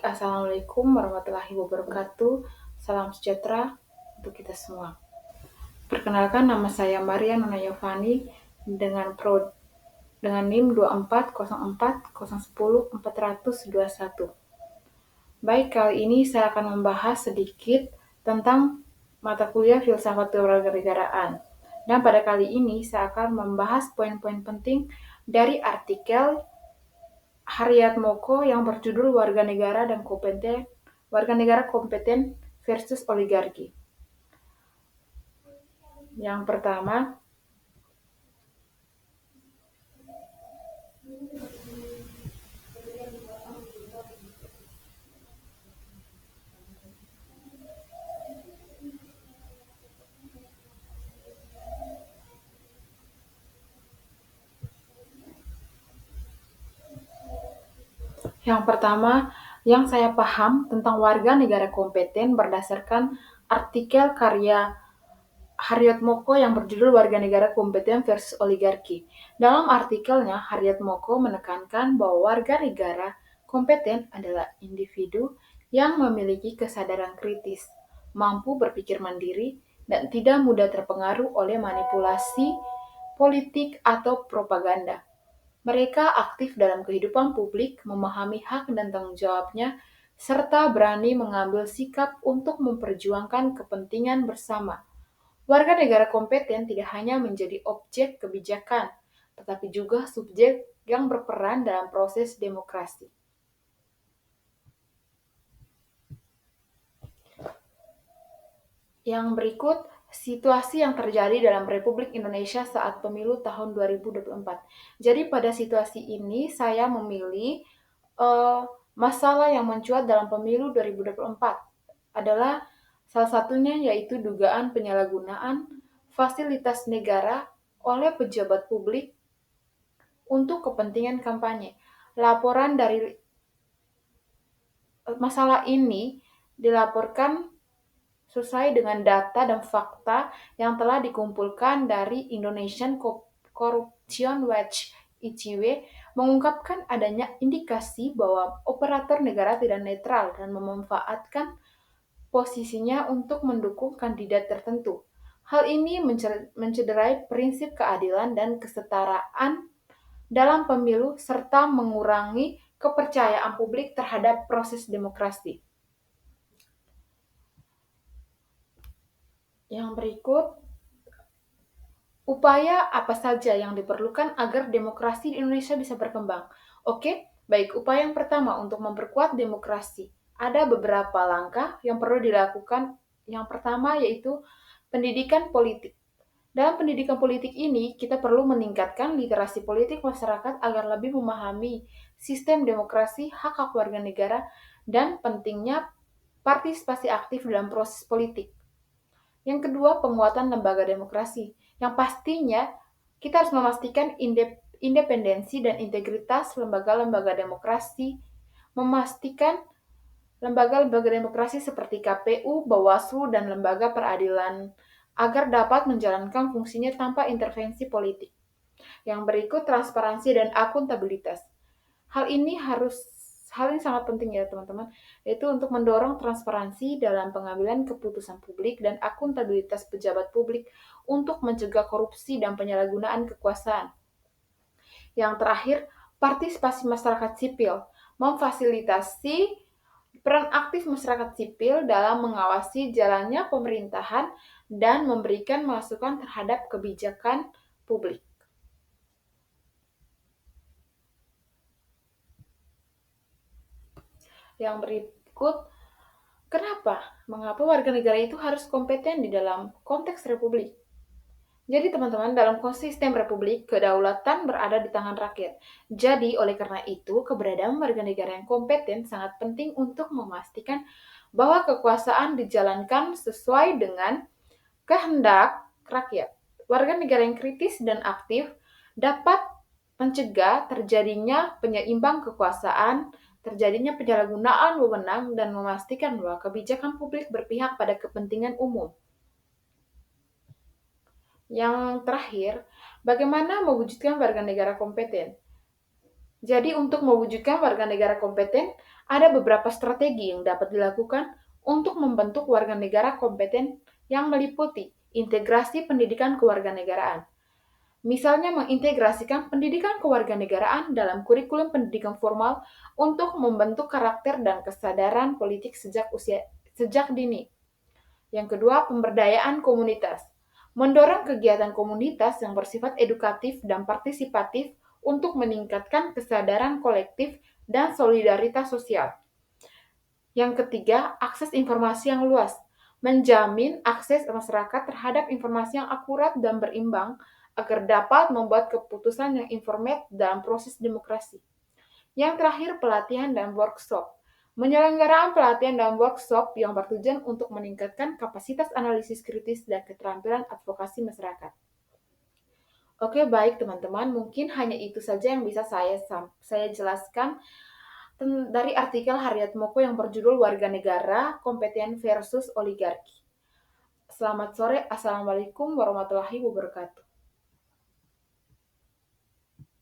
Assalamualaikum warahmatullahi wabarakatuh. Salam sejahtera untuk kita semua. Perkenalkan, nama saya Maria Nona Yovani dengan NIM 2404010421. Baik, kali ini saya akan membahas sedikit tentang mata kuliah Filsafat Kewarganegaraan. Dan pada kali ini saya akan membahas poin-poin penting dari artikel Haryat Moko yang berjudul Warga Negara Kompeten versus Oligarki. Yang pertama, yang saya paham tentang warga negara kompeten berdasarkan artikel karya Haryat Moko yang berjudul Warga Negara Kompeten versus Oligarki. Dalam artikelnya, Haryat Moko menekankan bahwa warga negara kompeten adalah individu yang memiliki kesadaran kritis, mampu berpikir mandiri, dan tidak mudah terpengaruh oleh manipulasi politik atau propaganda. Mereka aktif dalam kehidupan publik, memahami hak dan tanggung jawabnya, serta berani mengambil sikap untuk memperjuangkan kepentingan bersama. Warga negara kompeten tidak hanya menjadi objek kebijakan, tetapi juga subjek yang berperan dalam proses demokrasi. Yang berikut situasi yang terjadi dalam Republik Indonesia saat pemilu tahun 2024. Jadi pada situasi ini saya memilih masalah yang mencuat dalam pemilu 2024 adalah salah satunya yaitu dugaan penyalahgunaan fasilitas negara oleh pejabat publik untuk kepentingan kampanye. Laporan dari masalah ini dilaporkan sesuai dengan data dan fakta yang telah dikumpulkan dari Indonesian Corruption Watch (ICW), mengungkapkan adanya indikasi bahwa operator negara tidak netral dan memanfaatkan posisinya untuk mendukung kandidat tertentu. Hal ini mencederai prinsip keadilan dan kesetaraan dalam pemilu serta mengurangi kepercayaan publik terhadap proses demokrasi. Yang berikut, upaya apa saja yang diperlukan agar demokrasi di Indonesia bisa berkembang? Oke, baik. Upaya yang pertama untuk memperkuat demokrasi. Ada beberapa langkah yang perlu dilakukan. Yang pertama yaitu pendidikan politik. Dalam pendidikan politik ini, kita perlu meningkatkan literasi politik masyarakat agar lebih memahami sistem demokrasi, hak-hak warga negara, dan pentingnya partisipasi aktif dalam proses politik. Yang kedua, penguatan lembaga demokrasi. Yang pastinya kita harus memastikan independensi dan integritas lembaga-lembaga demokrasi, memastikan lembaga-lembaga demokrasi seperti KPU, Bawaslu, dan lembaga peradilan agar dapat menjalankan fungsinya tanpa intervensi politik. Yang berikut, transparansi dan akuntabilitas. Hal ini sangat penting ya teman-teman, yaitu untuk mendorong transparansi dalam pengambilan keputusan publik dan akuntabilitas pejabat publik untuk mencegah korupsi dan penyalahgunaan kekuasaan. Yang terakhir, partisipasi masyarakat sipil, memfasilitasi peran aktif masyarakat sipil dalam mengawasi jalannya pemerintahan dan memberikan masukan terhadap kebijakan publik. Yang berikut, mengapa warga negara itu harus kompeten di dalam konteks republik? Jadi teman-teman, dalam sistem republik, kedaulatan berada di tangan rakyat. Jadi, oleh karena itu, keberadaan warga negara yang kompeten sangat penting untuk memastikan bahwa kekuasaan dijalankan sesuai dengan kehendak rakyat. Warga negara yang kritis dan aktif dapat mencegah terjadinya penyeimbang kekuasaan, terjadinya penyalahgunaan wewenang, dan memastikan bahwa kebijakan publik berpihak pada kepentingan umum. Yang terakhir, bagaimana mewujudkan warga negara kompeten? Jadi untuk mewujudkan warga negara kompeten, ada beberapa strategi yang dapat dilakukan untuk membentuk warga negara kompeten yang meliputi integrasi pendidikan kewarganegaraan. Misalnya mengintegrasikan pendidikan kewarganegaraan dalam kurikulum pendidikan formal untuk membentuk karakter dan kesadaran politik sejak dini. Yang kedua, pemberdayaan komunitas. Mendorong kegiatan komunitas yang bersifat edukatif dan partisipatif untuk meningkatkan kesadaran kolektif dan solidaritas sosial. Yang ketiga, akses informasi yang luas. Menjamin akses masyarakat terhadap informasi yang akurat dan berimbang agar dapat membuat keputusan yang informed dalam proses demokrasi. Yang terakhir, pelatihan dan workshop. Penyelenggaraan pelatihan dan workshop yang bertujuan untuk meningkatkan kapasitas analisis kritis dan keterampilan advokasi masyarakat. Oke, baik teman-teman, mungkin hanya itu saja yang bisa saya jelaskan dari artikel Harriet Moko yang berjudul Warga Negara, Kompeten versus Oligarki. Selamat sore, Assalamualaikum warahmatullahi wabarakatuh.